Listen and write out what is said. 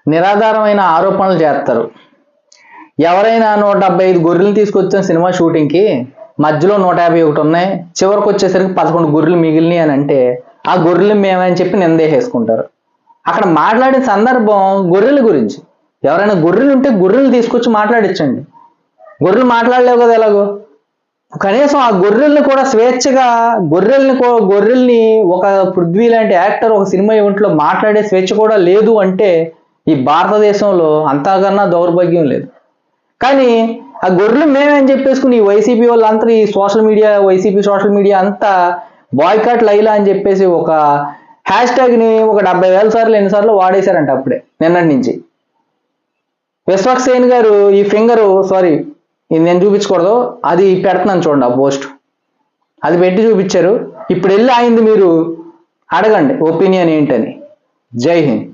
నిరాధారమైన ఆరోపణలు చేస్తారు. ఎవరైనా 175 గొర్రెలు తీసుకొచ్చిన సినిమా షూటింగ్కి మధ్యలో 151 ఉన్నాయి, చివరికి వచ్చేసరికి 11 గొర్రెలు మిగిలినాయి అని అంటే ఆ గొర్రెలు మేమని చెప్పి నిందేసేసుకుంటారు. అక్కడ మాట్లాడే సందర్భం గొర్రెల గురించి. ఎవరైనా గొర్రెలు ఉంటే గొర్రెలు తీసుకొచ్చి మాట్లాడించండి. గొర్రెలు మాట్లాడలేవు కదా ఎలాగో. కనీసం ఆ గొర్రెల్ని కూడా స్వేచ్ఛగా గొర్రెల్ని ఒక పృథ్వీ లాంటి యాక్టర్ ఒక సినిమా ఈవెంట్లో మాట్లాడే స్వేచ్ఛ కూడా లేదు అంటే ఈ భారతదేశంలో అంతకన్నా దౌర్భాగ్యం లేదు. కానీ ఆ గొర్రెలు మేమని చెప్పేసుకుని ఈ వైసీపీ వాళ్ళంతా ఈ వైసీపీ సోషల్ మీడియా అంతా బాయ్కాట్ లైలా అని చెప్పేసి ఒక హ్యాష్ట్యాగ్ని ఒక 70,000 సార్లు ఎన్నిసార్లు వాడేశారంట అప్పుడే నిన్నటి నుంచి. విశ్వక్సేన్ గారు ఈ ఫింగరు ఇది నేను చూపించకూడదు, అది పెడుతున్నాను చూడండి, ఆ పోస్ట్ అది పెట్టి చూపించారు. ఇప్పుడు వెళ్ళి అయింది మీరు అడగండి ఒపీనియన్ ఏంటని. జై హింద్.